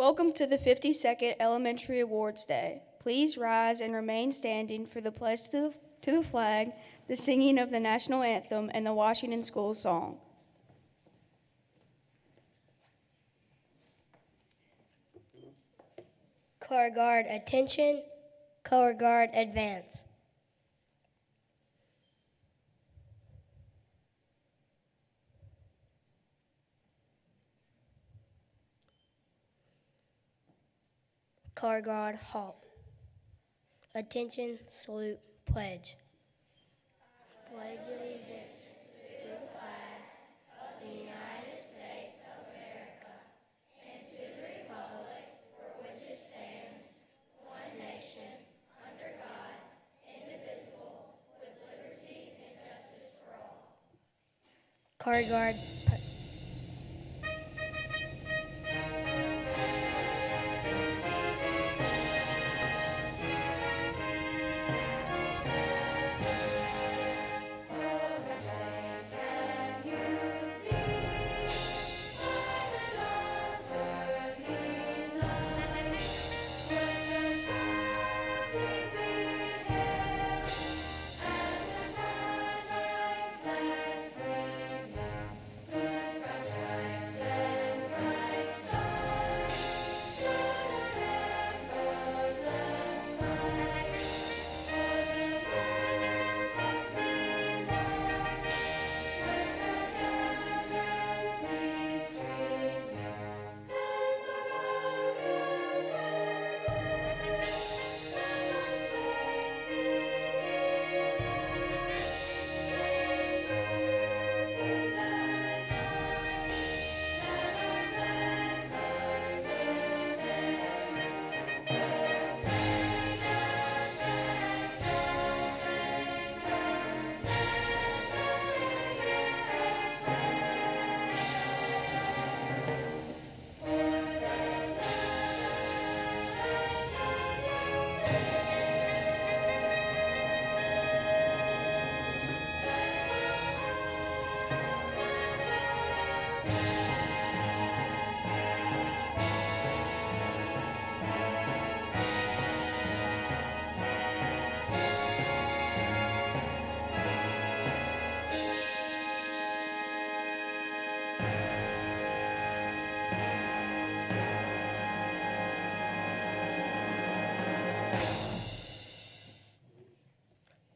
Welcome to the 52nd Elementary Awards Day. Please rise and remain standing for the pledge to the flag, the singing of the national anthem, and the Washington School Song. Color Guard, attention. Color Guard, advance. Color Guard, halt. Attention, salute, pledge. Pledge allegiance to the flag of the United States of America and to the republic for which it stands, one nation, under God, indivisible, with liberty and justice for all. Color Guard.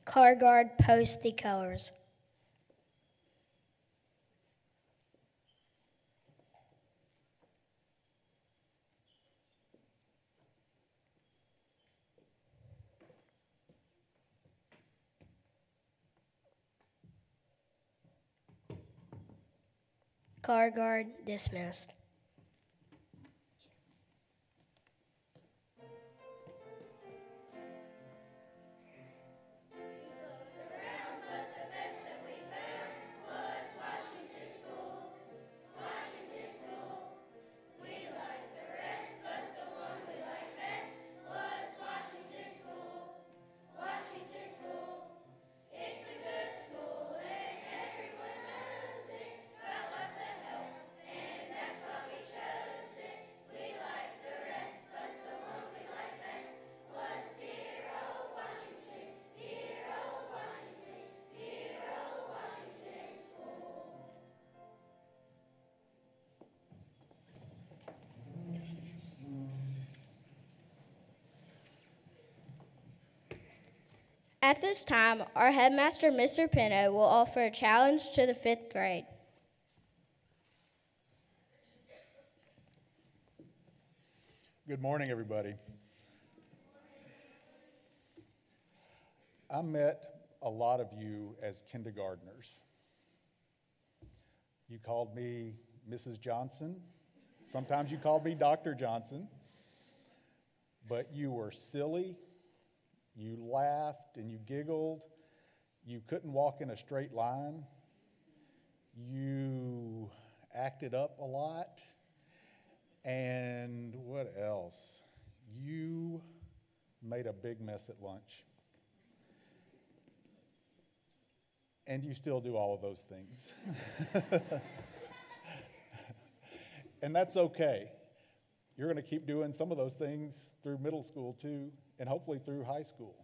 Color Guard, post the colors. Color Guard, dismissed. At this time, our headmaster, Mr. Pino, will offer a challenge to the 5th grade. Good morning, everybody. I met a lot of you as kindergartners. You called me Mrs. Johnson. Sometimes you called me Dr. Johnson. But you were silly. You laughed and you giggled. You couldn't walk in a straight line. You acted up a lot. And what else? You made a big mess at lunch. And you still do all of those things. And that's okay. You're going to keep doing some of those things through middle school too, and hopefully through high school.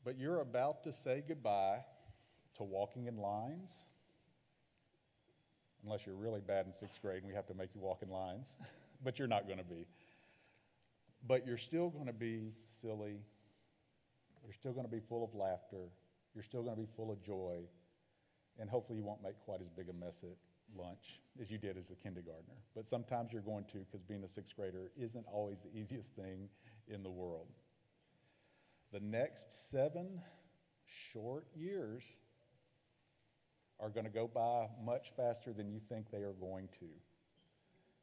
But you're about to say goodbye to walking in lines, unless you're really bad in 6th grade and we have to make you walk in lines, but you're not going to be. But you're still going to be silly. You're still going to be full of laughter. You're still going to be full of joy. And hopefully you won't make quite as big a mess at lunch as you did as a kindergartner. But sometimes you're going to, because being a 6th grader isn't always the easiest thing in the world. The next 7 short years are going to go by much faster than you think they are going to.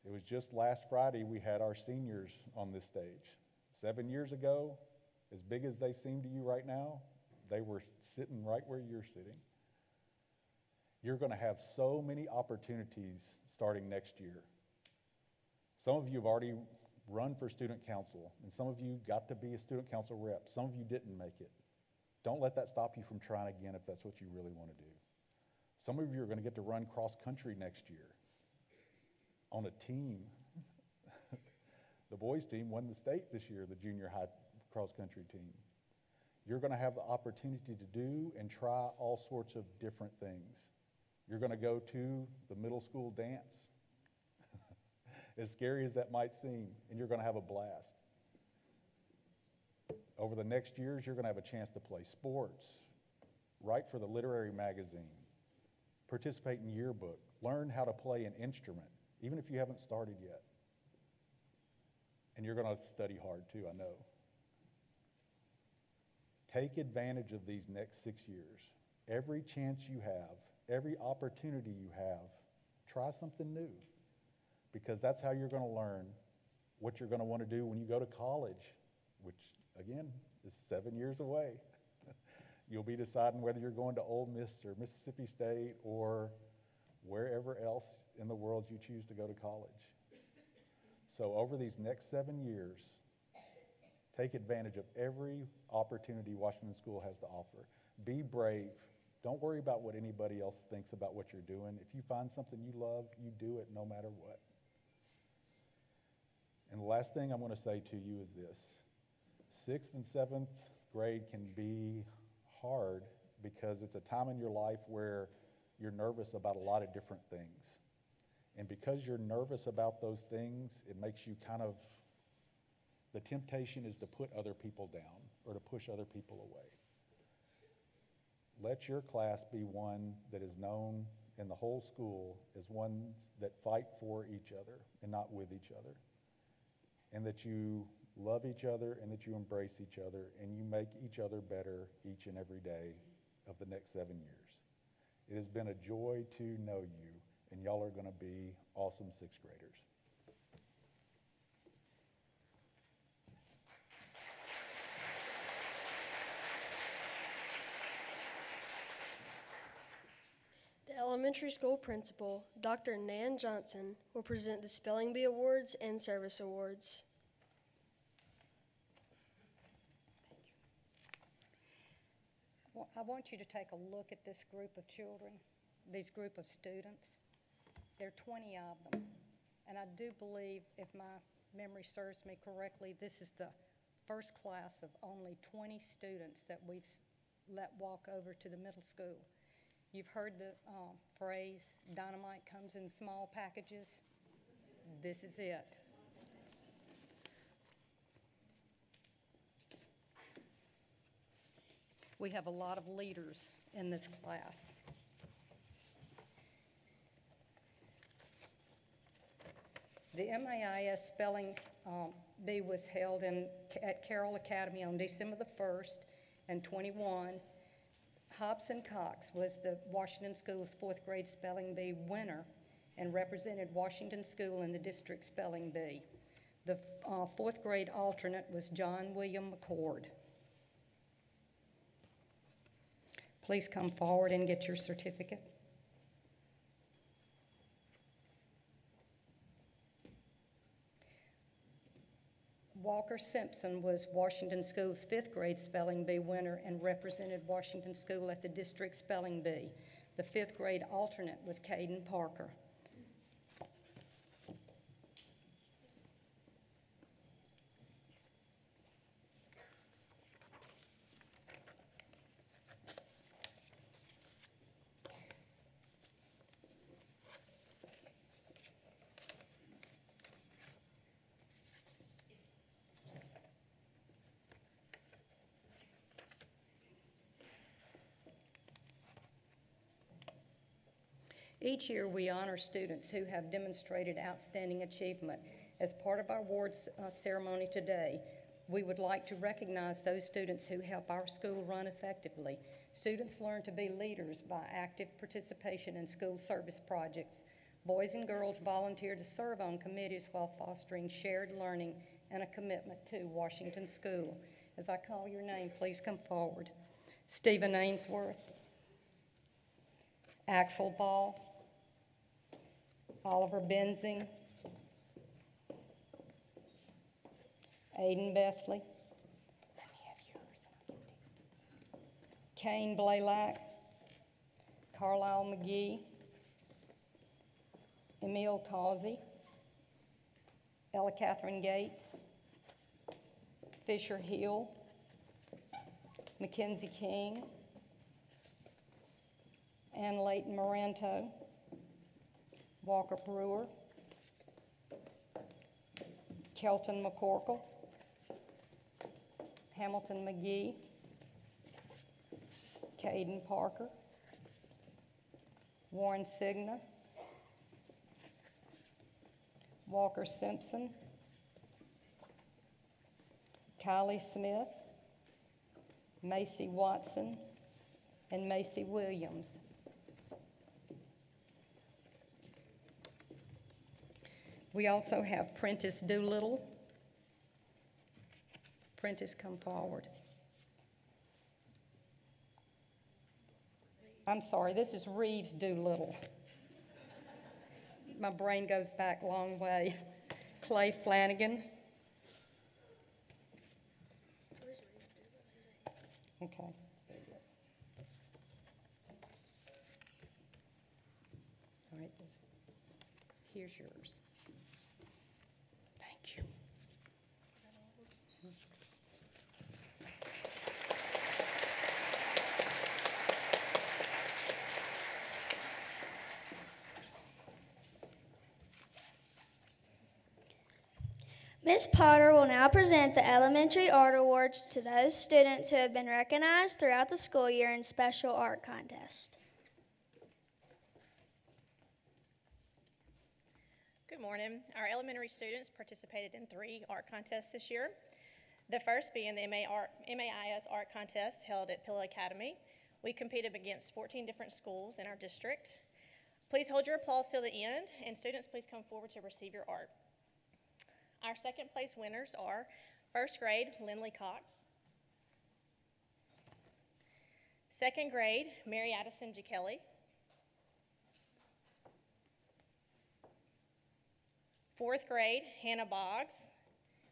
It was just last Friday we had our seniors on this stage. 7 years ago, as big as they seem to you right now, they were sitting right where you're sitting. You're going to have so many opportunities starting next year. Some of you have already run for student council, and some of you got to be a student council rep. Some of you didn't make it. Don't let that stop you from trying again if that's what you really want to do. Some of you are going to get to run cross country next year on a team. The boys team won the state this year, the junior high cross country team. You're going to have the opportunity to do and try all sorts of different things. You're going to go to the middle school dance, as scary as that might seem, and you're going to have a blast. Over the next years, you're going to have a chance to play sports, write for the literary magazine, participate in yearbook, learn how to play an instrument, even if you haven't started yet. And you're going to study hard too, I know. Take advantage of these next 6 years. Every chance you have, every opportunity you have, try something new. Because that's how you're going to learn what you're going to want to do when you go to college, which, again, is 7 years away. You'll be deciding whether you're going to Ole Miss or Mississippi State or wherever else in the world you choose to go to college. So over these next 7 years, take advantage of every opportunity Washington School has to offer. Be brave. Don't worry about what anybody else thinks about what you're doing. If you find something you love, you do it no matter what. And the last thing I'm going to say to you is this. 6th and 7th grade can be hard because it's a time in your life where you're nervous about a lot of different things. And because you're nervous about those things, it makes you the temptation is to put other people down or to push other people away. Let your class be one that is known in the whole school as ones that fight for each other and not with each other. And that you love each other and that you embrace each other and you make each other better each and every day of the next 7 years. It has been a joy to know you, and y'all are going to be awesome 6th graders. The elementary school principal, Dr. Nan Johnson, will present the Spelling Bee Awards and Service Awards. Well, I want you to take a look at this group of children, this group of students. There are 20 of them. And I do believe, if my memory serves me correctly, this is the first class of only 20 students that we've let walk over to the middle school. You've heard the phrase, dynamite comes in small packages. This is it. We have a lot of leaders in this class. The MAIS Spelling Bee was held at Carroll Academy on December the 1st and 21. Hobson Cox was the Washington School's 4th grade Spelling Bee winner and represented Washington School in the district Spelling Bee. The 4th grade alternate was John William McCord. Please come forward and get your certificate. Walker Simpson was Washington School's 5th grade Spelling Bee winner and represented Washington School at the district Spelling Bee. The 5th grade alternate was Caden Parker. Each year, we honor students who have demonstrated outstanding achievement. As part of our awards ceremony today, we would like to recognize those students who help our school run effectively. Students learn to be leaders by active participation in school service projects. Boys and girls volunteer to serve on committees while fostering shared learning and a commitment to Washington School. As I call your name, please come forward. Stephen Ainsworth, Axel Ball, Oliver Benzing, Aiden Bethley, Kane Blaylock, Carlisle McGee, Emil Causey, Ella Catherine Gates, Fisher Hill, Mackenzie King, Ann Layton Moranto, Walker Brewer, Kelton McCorkle, Hamilton McGee, Caden Parker, Warren Signa, Walker Simpson, Kylie Smith, Macy Watson, and Macy Williams. We also have Prentice Doolittle. Prentice, come forward. I'm sorry, this is Reeves Doolittle. My brain goes back a long way. Clay Flanagan. Okay. All right, here's yours. Thank you. Ms. Potter will now present the Elementary Art Awards to those students who have been recognized throughout the school year in special art contests. Good morning. Our elementary students participated in 3 art contests this year. The first being the MAIS art contest held at Pillow Academy. We competed against 14 different schools in our district. Please hold your applause till the end, and students, please come forward to receive your art. Our second place winners are first grade, Lindley Cox, second grade, Mary Addison Gikelli, fourth grade, Hannah Boggs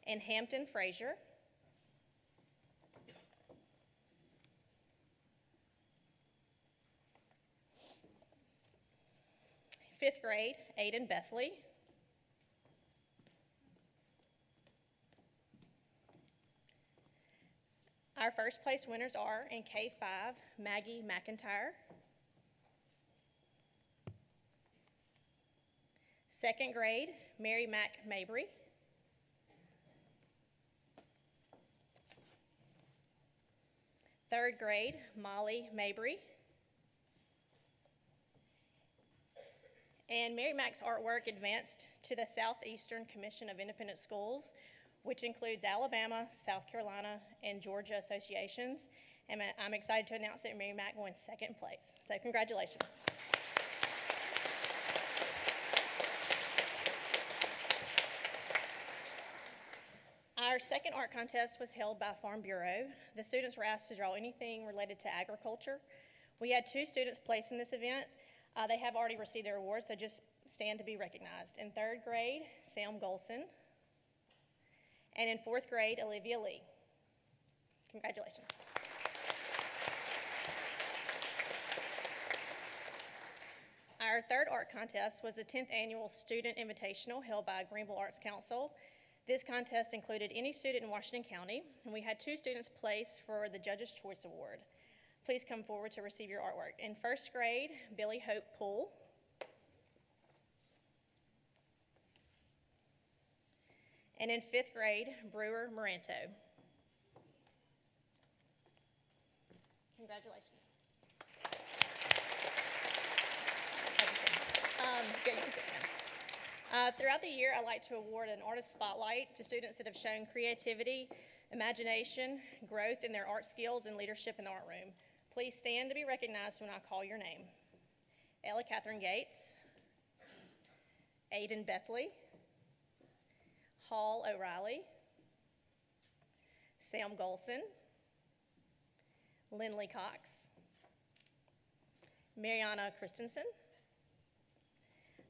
and Hampton Frazier, fifth grade, Aiden Bethley, our first place winners are in K5, Maggie McIntyre, second grade, Mary Mac Mabry, third grade, Molly Mabry, and Mary Mac's artwork advanced to the Southeastern Commission of Independent Schools, which includes Alabama, South Carolina, and Georgia associations. And I'm excited to announce that Mary Mac won second place. So congratulations. Our second art contest was held by Farm Bureau. The students were asked to draw anything related to agriculture. We had 2 students place in this event. They have already received their awards, so just stand to be recognized. In third grade, Sam Golson. And in fourth grade, Olivia Lee. Congratulations. Our third art contest was the 10th annual Student Invitational held by Greenville Arts Council. This contest included any student in Washington County, and we had 2 students place for the Judge's Choice Award. Please come forward to receive your artwork. In first grade, Billy Hope Poole. And in 5th grade, Brewer Moranto. Congratulations. Have a seat. Throughout the year, I like to award an artist spotlight to students that have shown creativity, imagination, growth in their art skills, and leadership in the art room. Please stand to be recognized when I call your name. Ella Catherine Gates, Aiden Bethley, Hall O'Reilly, Sam Golson, Lindley Cox, Mariana Christensen,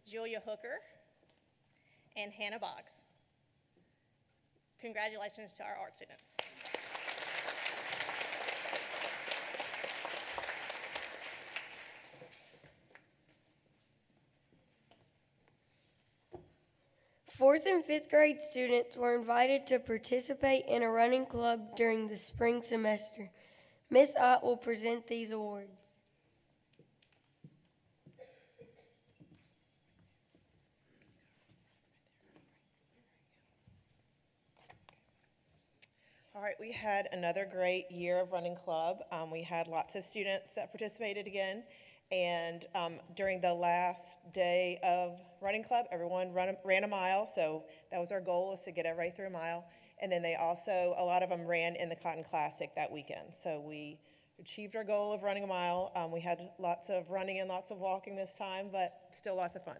Julia Hooker, and Hannah Boggs. Congratulations to our art students. Fourth and fifth grade students were invited to participate in a running club during the spring semester. Ms. Ott will present these awards. All right, we had another great year of running club. We had lots of students that participated again, and during the last day of running club, everyone ran a mile, so that was our goal, was to get everybody through a mile. And then they also, a lot of them ran in the Cotton Classic that weekend, so we achieved our goal of running a mile. We had lots of running and lots of walking this time, but still lots of fun.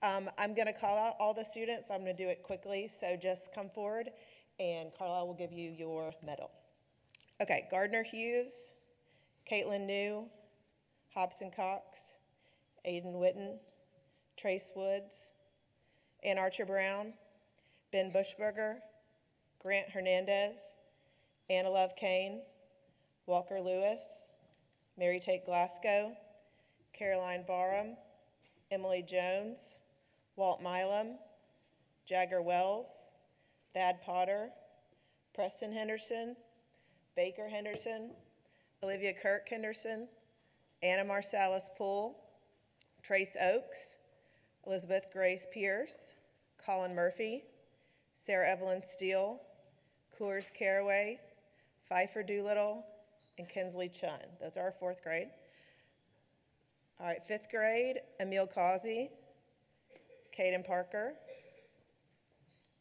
I'm gonna call out all the students. I'm gonna do it quickly, so just come forward and Carlisle will give you your medal. Okay, Gardner Hughes, Caitlin New, Hobson Cox, Aiden Witten, Trace Woods, Ann Archer Brown, Ben Bushberger, Grant Hernandez, Anna Love Kane, Walker Lewis, Mary Tate Glasgow, Caroline Barham, Emily Jones, Walt Milam, Jagger Wells, Thad Potter, Preston Henderson, Baker Henderson, Olivia Kirk Henderson, Anna Marsalis Poole, Trace Oakes, Elizabeth Grace Pierce, Colin Murphy, Sarah Evelyn Steele, Coors Caraway, Pfeiffer Doolittle, and Kinsley Chun. Those are our fourth grade. All right, fifth grade, Emil Causey, Caden Parker,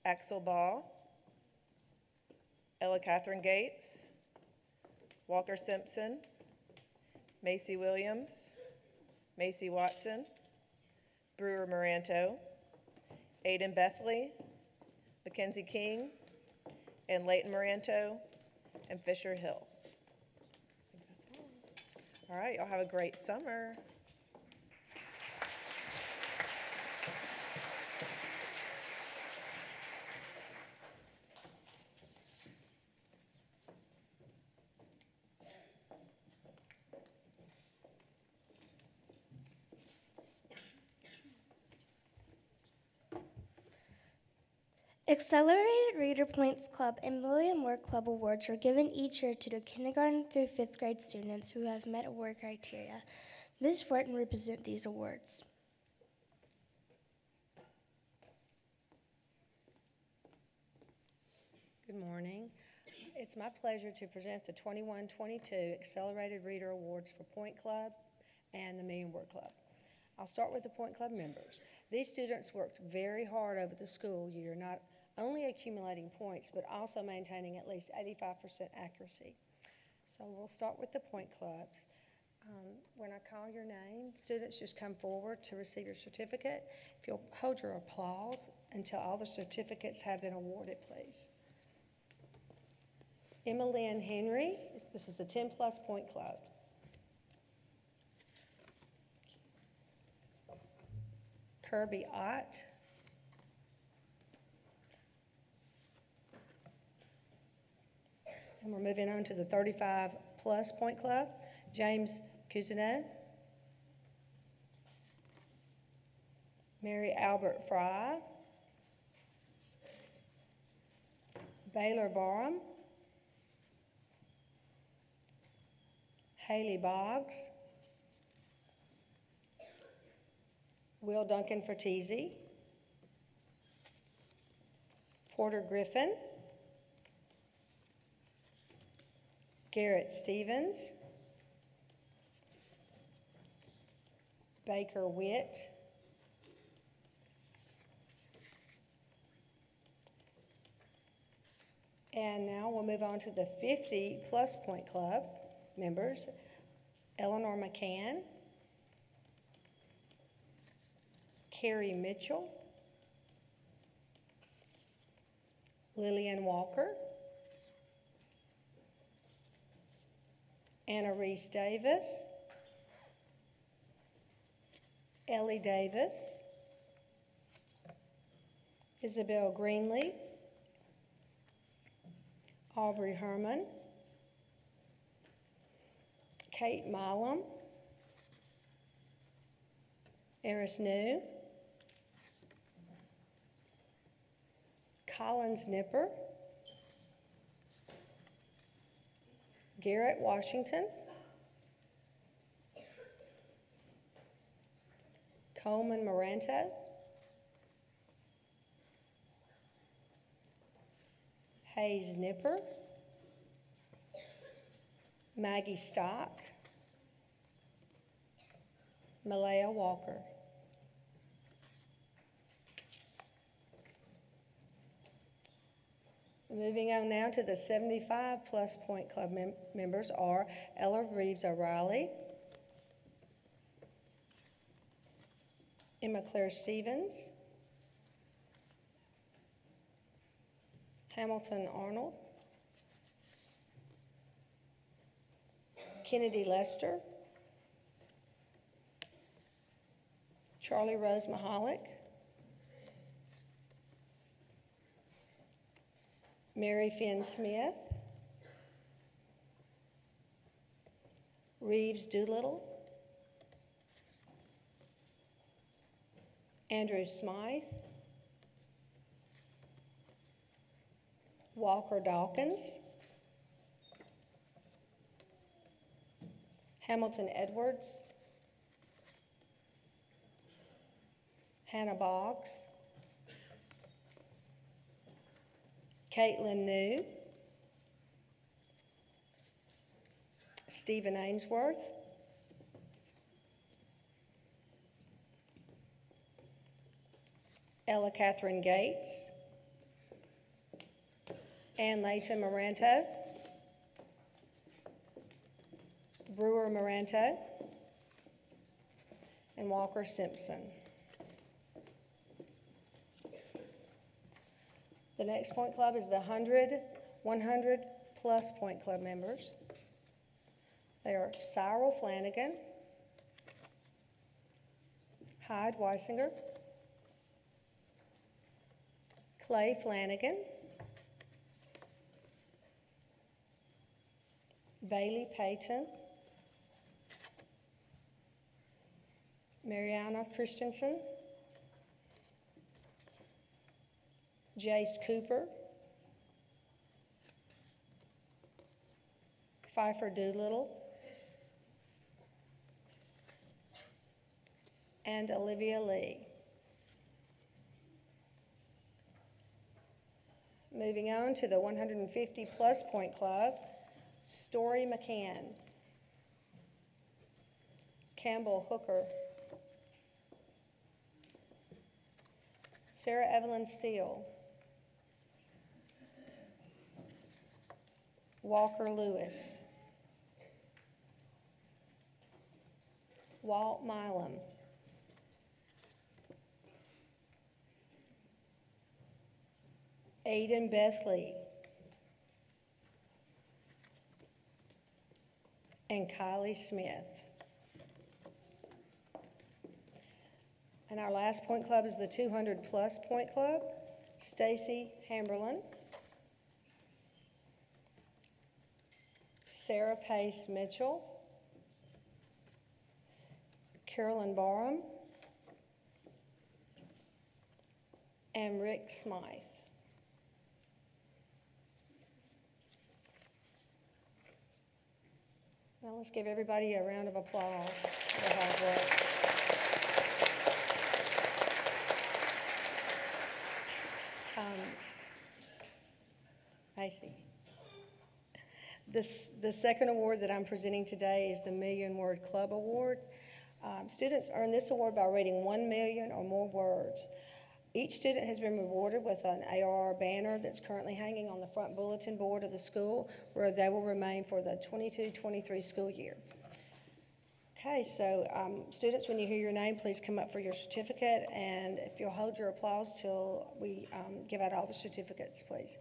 Axel Ball, Ella Catherine Gates, Walker Simpson, Macy Williams, Macy Watson, Brewer Moranto, Aiden Bethley, Mackenzie King, and Leighton Moranto, and Fisher Hill. All right, y'all have a great summer. Accelerated Reader Points Club and William Work Club awards are given each year to the kindergarten through fifth grade students who have met award criteria. Ms. Fortin will present these awards. Good morning. It's my pleasure to present the 21-22 Accelerated Reader Awards for Point Club and the Million Word Club. I'll start with the Point Club members. These students worked very hard over the school year, not only accumulating points, but also maintaining at least 85% accuracy. So we'll start with the Point Clubs. When I call your name, students just come forward to receive your certificate. If you'll hold your applause until all the certificates have been awarded, please. Emma Lynn Henry, this is the 10 Plus Point Club. Kirby Ott. And we're moving on to the 35 Plus Point Club. James Cousineau. Mary Albert Fry. Baylor Barham. Haley Boggs. Will Duncan Fertizzi. Porter Griffin. Garrett Stevens. Baker Witt. And now we'll move on to the 50 Plus Point Club members. Eleanor McCann, Carrie Mitchell, Lillian Walker, Anna Reese Davis, Ellie Davis, Isabel Greenlee, Aubrey Herman, Kate Milam, Eris New, Collins Nipper, Garrett Washington, Coleman Moranto, Hayes Nipper, Maggie Stock, Malaya Walker. Moving on now to the 75 Plus Point Club members are Ella Reeves O'Reilly, Emma Claire Stevens, Hamilton Arnold, Kennedy Lester, Charlie Rose Mahalik, Mary Finn Smith, Reeves Doolittle, Andrew Smythe, Walker Dawkins, Hamilton Edwards, Hannah Boggs, Caitlin New, Stephen Ainsworth, Ella Catherine Gates, Ann Layton Moranto, Brewer Moranto, and Walker Simpson. The next Point Club is the 100 Plus Point Club members. They are Cyril Flanagan, Hyde Weisinger, Clay Flanagan, Bailey Payton, Mariana Christensen, Jace Cooper, Pfeiffer Doolittle, and Olivia Lee. Moving on to the 150 Plus Point Club, Story McCann, Campbell Hooker, Sarah Evelyn Steele, Walker Lewis, Walt Milam, Aiden Bethley, and Kylie Smith. And our last Point Club is the 200 Plus Point Club, Stacy Hamberlin, Sarah Pace Mitchell, Carolyn Barham, and Rick Smythe. Now let's give everybody a round of applause for their hard work. I see. The second award that I'm presenting today is the Million Word Club Award. Students earn this award by reading 1 million or more words. Each student has been rewarded with an AR banner that's currently hanging on the front bulletin board of the school, where they will remain for the 22-23 school year. Okay, so students, when you hear your name, please come up for your certificate, and if you'll hold your applause till we give out all the certificates, please.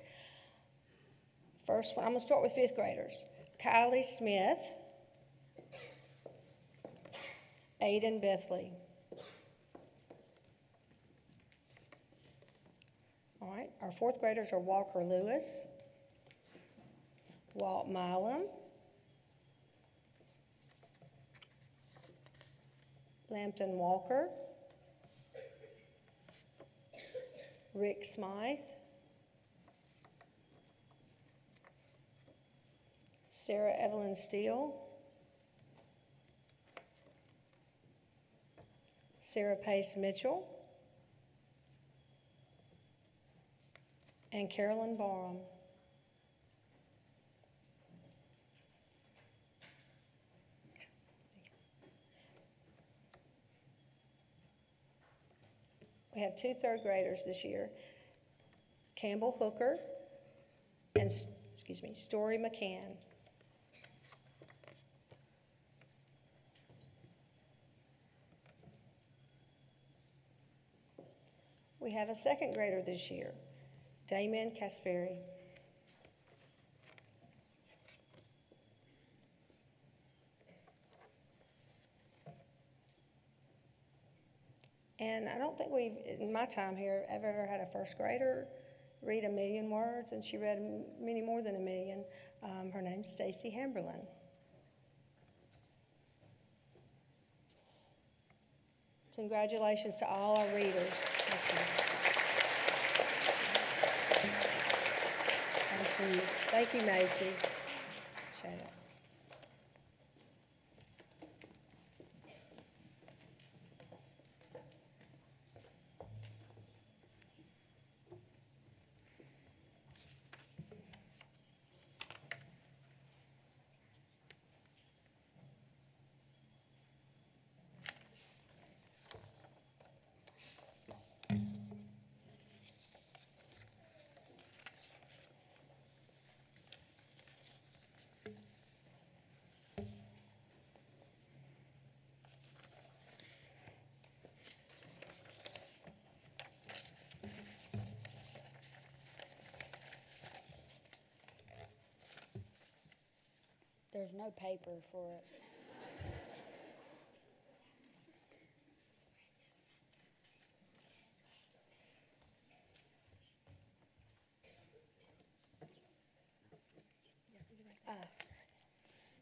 First one, I'm going to start with fifth graders. Kylie Smith, Aiden Bethley. All right, our fourth graders are Walker Lewis, Walt Milam, Lampton Walker, Rick Smythe, Sarah Evelyn Steele, Sarah Pace Mitchell, and Carolyn Barham. We have two third graders this year, Campbell Hooker and, Story McCann. We have a second grader this year, Damien Casperi. And I don't think we've, in my time here, ever had a first grader read 1,000,000 words, and she read many more than 1,000,000. Her name's Stacy Hamberlin. Congratulations to all our readers. Thank you. Thank you, Macy. Shut up. There's no paper for it.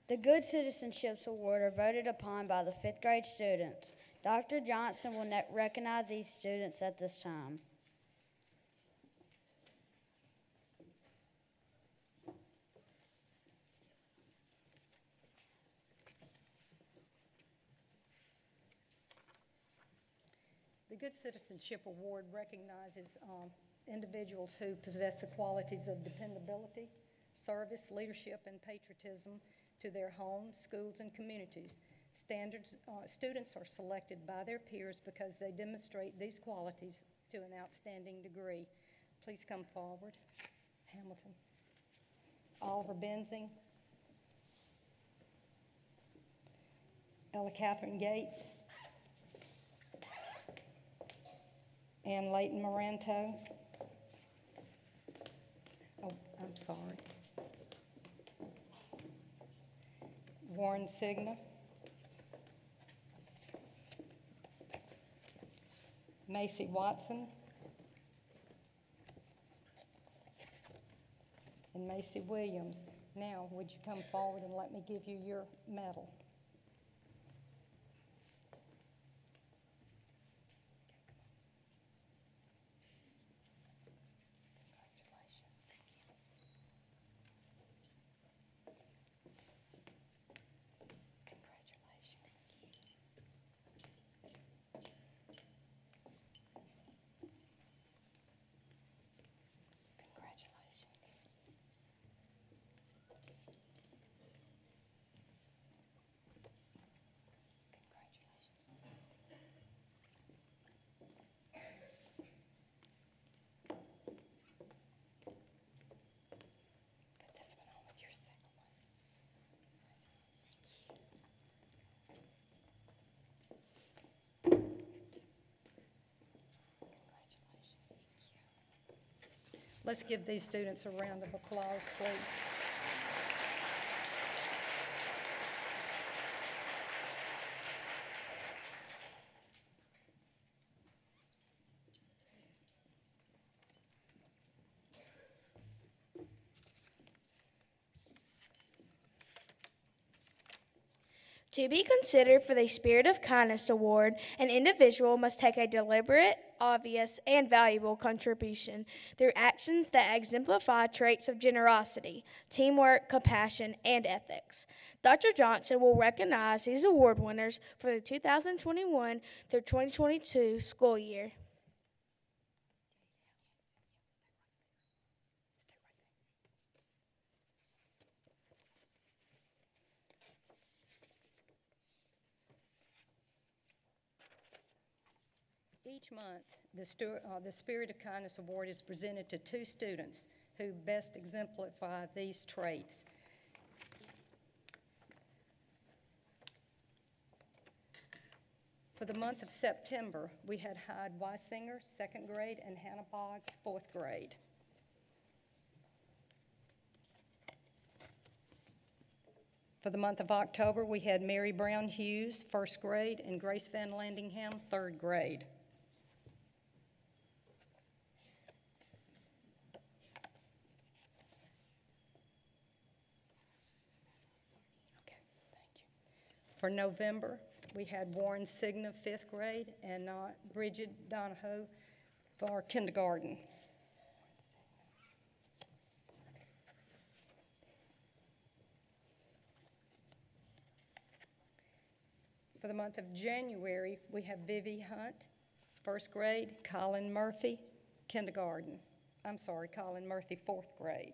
The Good Citizenships Award are voted upon by the fifth grade students. Dr. Johnson will recognize these students at this time. The Good Citizenship Award recognizes individuals who possess the qualities of dependability, service, leadership, and patriotism to their homes, schools, and communities. Students are selected by their peers because they demonstrate these qualities to an outstanding degree. Please come forward. Hamilton. Oliver Benzing. Ella Catherine Gates. Ann Layton Moranto. Oh, I'm sorry. Warren Signa. Macy Watson. And Macy Williams. Now, would you come forward and let me give you your medal? Let's give these students a round of applause, please. To be considered for the Spirit of Kindness Award, an individual must take a deliberate, obvious, and valuable contribution through actions that exemplify traits of generosity, teamwork, compassion, and ethics. Dr. Johnson will recognize these award winners for the 2021 through 2022 school year. Each month, the Spirit of Kindness Award is presented to 2 students who best exemplify these traits. For the month of September, we had Hyde Weisinger, 2nd grade, and Hannah Boggs, 4th grade. For the month of October, we had Mary Brown Hughes, 1st grade, and Grace Van Landingham, 3rd grade. For November, we had Warren Signa, 5th grade, and Bridget Donahoe for kindergarten. For the month of January, we have Vivi Hunt, 1st grade, Colin Murphy, kindergarten. I'm sorry, Colin Murphy, 4th grade.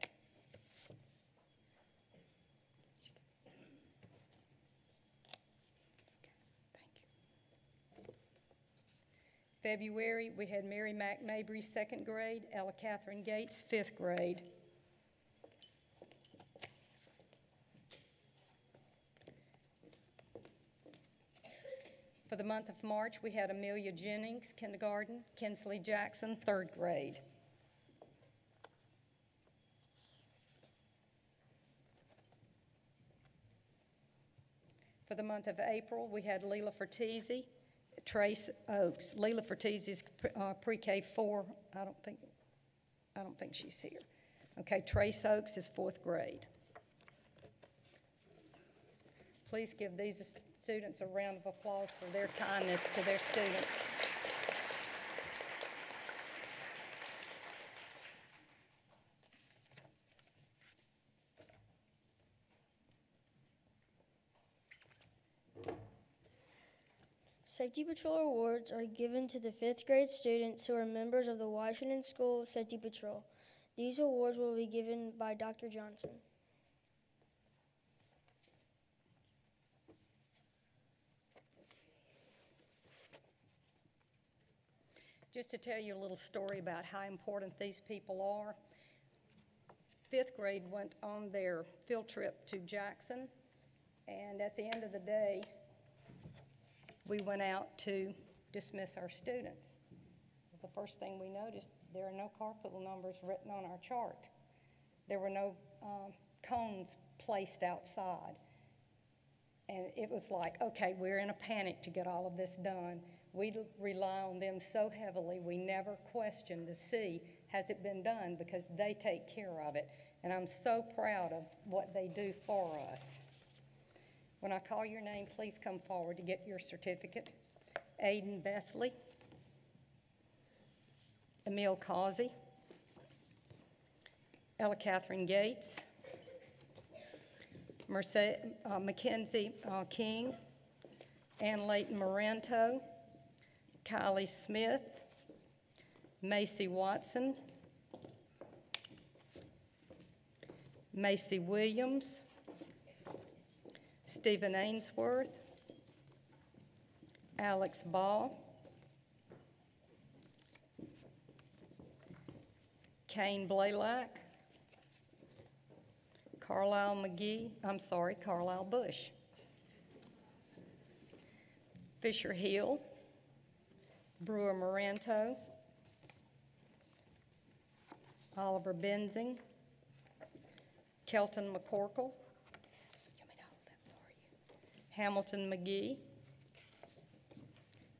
February, we had Mary McMabry, 2nd grade, Ella Catherine Gates, 5th grade. For the month of March, we had Amelia Jennings, kindergarten, Kinsley Jackson, 3rd grade. For the month of April, we had Leela Fertizzi, Trace Oaks. Leela Fertizzi's pre-K 4. I don't think she's here. Okay, Trace Oaks is 4th grade. Please give these students a round of applause for their kindness to their students. Safety Patrol awards are given to the 5th grade students who are members of the Washington School Safety Patrol. These awards will be given by Dr. Johnson. Just to tell you a little story about how important these people are, 5th grade went on their field trip to Jackson, and at the end of the day, we went out to dismiss our students. The first thing we noticed, there are no carpool numbers written on our chart. There were no cones placed outside. And it was like, okay, we're in a panic to get all of this done. We rely on them so heavily, we never question to see, has it been done, because they take care of it. And I'm so proud of what they do for us. When I call your name, please come forward to get your certificate. Aiden Bethley, Emil Causey, Ella Catherine Gates, Mackenzie King, Ann Layton Moranto, Kylie Smith, Macy Watson, Macy Williams, Stephen Ainsworth, Alex Ball, Kane Blaylock, Carlisle Bush, Fisher Hill, Brewer Moranto, Oliver Benzing, Kelton McCorkle, Hamilton McGee,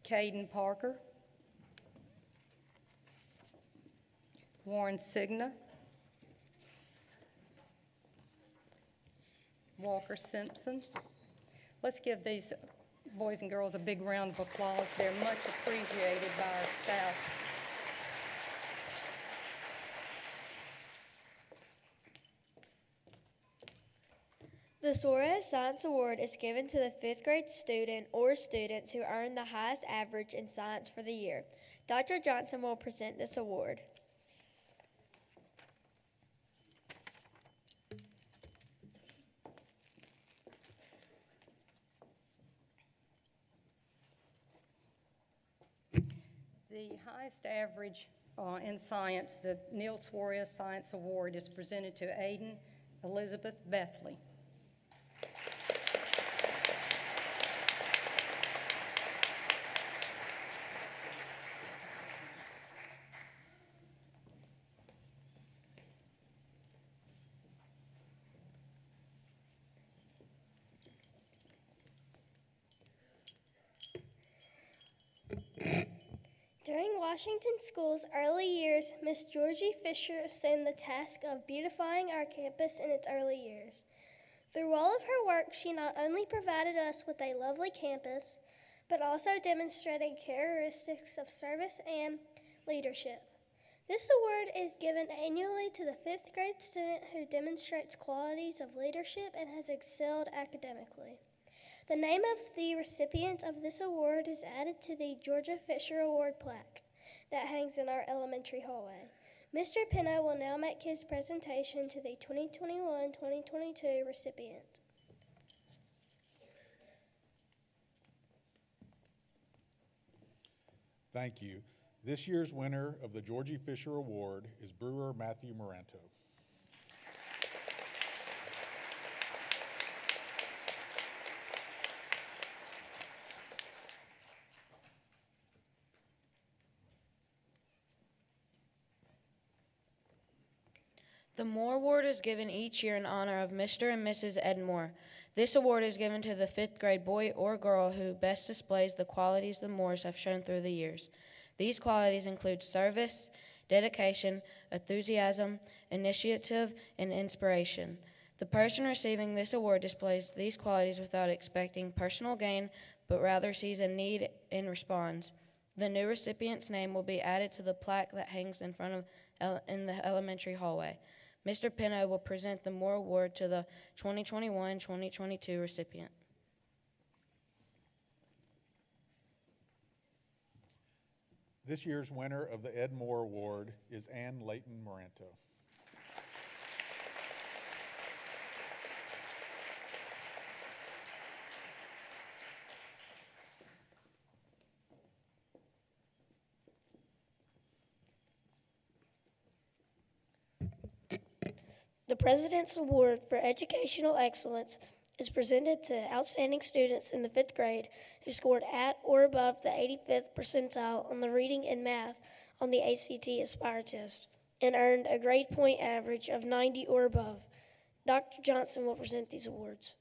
Caden Parker, Warren Signa, Walker Simpson. Let's give these boys and girls a big round of applause. They're much appreciated by our staff. The Suarez Science Award is given to the 5th grade student or students who earned the highest average in science for the year. Dr. Johnson will present this award. The highest average in science, the Neil Suarez Science Award, is presented to Aiden Elizabeth Bethley. During Washington School's early years, Miss Georgie Fisher assumed the task of beautifying our campus in its early years. Through all of her work, she not only provided us with a lovely campus, but also demonstrated characteristics of service and leadership. This award is given annually to the 5th grade student who demonstrates qualities of leadership and has excelled academically. The name of the recipient of this award is added to the Georgia Fisher Award plaque that hangs in our elementary hallway. Mr. Pino will now make his presentation to the 2021-2022 recipient. Thank you. This year's winner of the Georgie Fisher Award is brewer Matthew Moranto. The Moore Award is given each year in honor of Mr. and Mrs. Ed Moore. This award is given to the 5th grade boy or girl who best displays the qualities the Moores have shown through the years. These qualities include service, dedication, enthusiasm, initiative, and inspiration. The person receiving this award displays these qualities without expecting personal gain, but rather sees a need and responds. The new recipient's name will be added to the plaque that hangs in front of in the elementary hallway. Mr. Pino will present the Moore Award to the 2021-2022 recipient. This year's winner of the Ed Moore Award is Ann Layton Moranto. The President's Award for Educational Excellence is presented to outstanding students in the 5th grade who scored at or above the 85th percentile on the reading and math on the ACT Aspire test and earned a grade point average of 90 or above. Dr. Johnson will present these awards.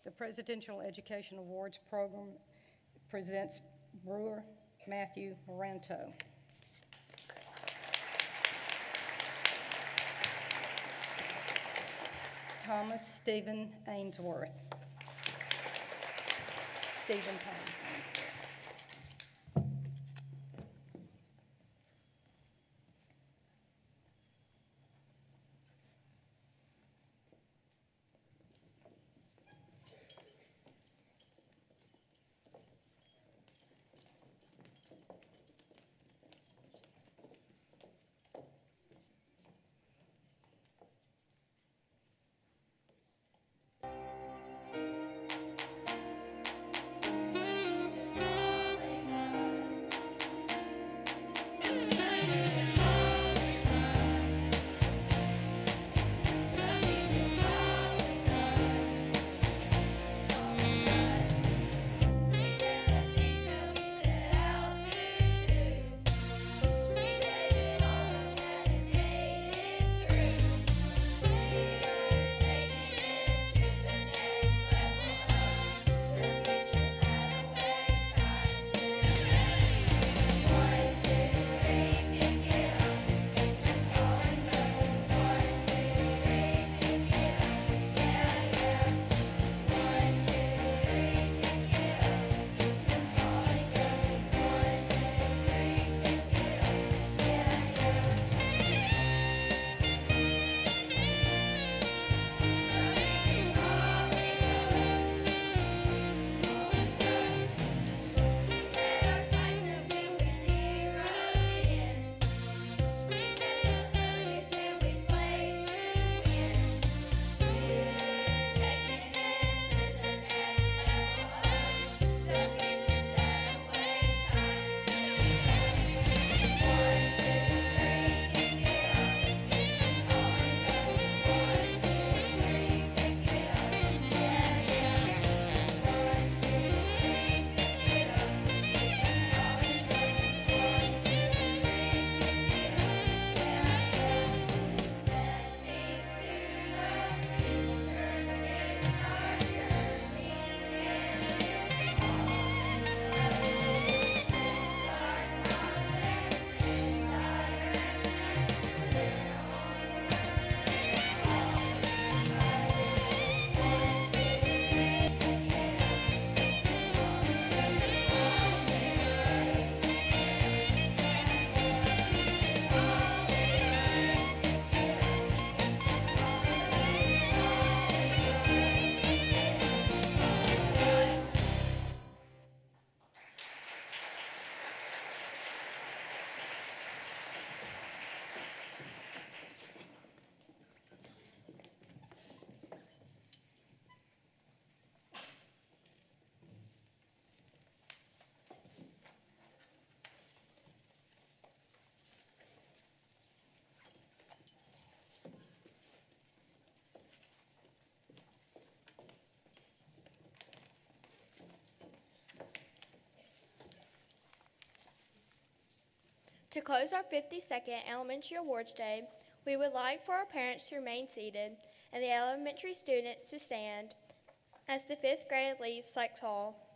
The Presidential Education Awards Program presents brewer Matthew Moranto. Thomas Stephen Ainsworth. Stephen Thomas Ainsworth. To close our 52nd Elementary Awards Day, we would like for our parents to remain seated and the elementary students to stand as the 5th grade leaves Sykes Hall.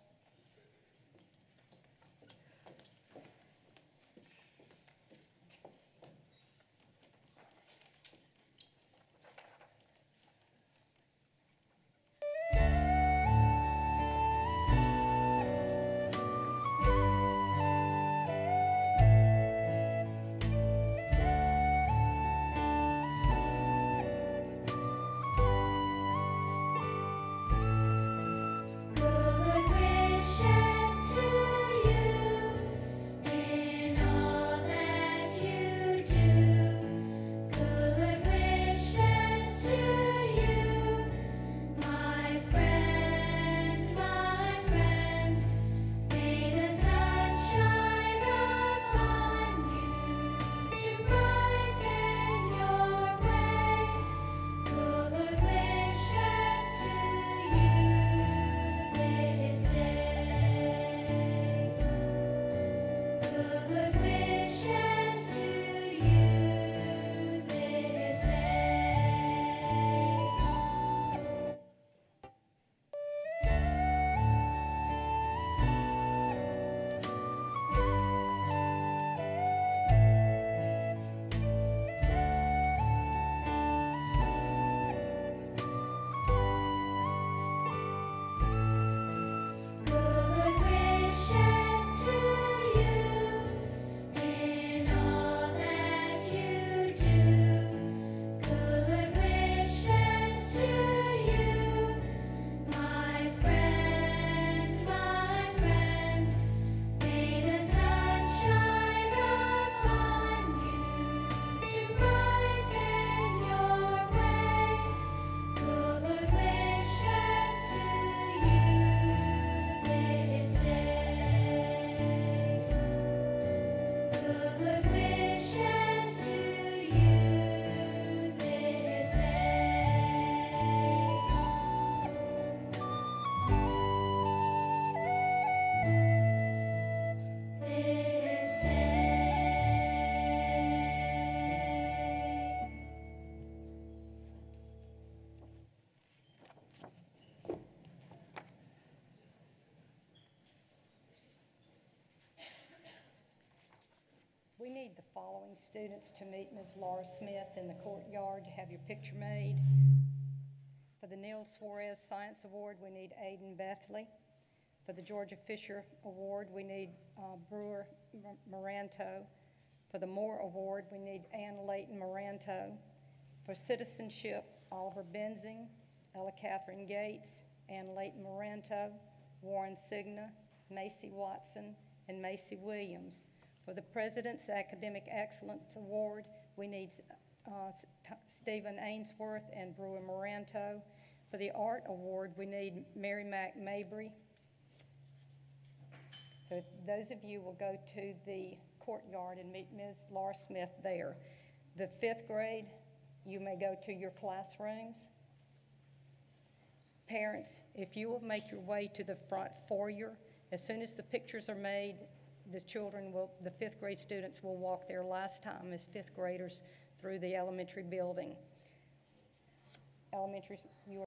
We need the following students to meet Ms. Laura Smith in the courtyard to have your picture made. For the Neil Suarez Science Award, we need Aiden Bethley. For the Georgia Fisher Award, we need Brewer Moranto. For the Moore Award, we need Ann Layton Moranto. For citizenship, Oliver Benzing, Ella Catherine Gates, Ann Layton Moranto, Warren Signa, Macy Watson, and Macy Williams. For the President's Academic Excellence Award, we need Stephen Ainsworth and Brewer Moranto. For the Art Award, we need Mary Mac Mabry. So those of you will go to the courtyard and meet Ms. Laura Smith there. The 5th grade, you may go to your classrooms. Parents, if you will make your way to the front foyer, as soon as the pictures are made, the 5th grade students will walk their last time as 5th graders through the elementary building. You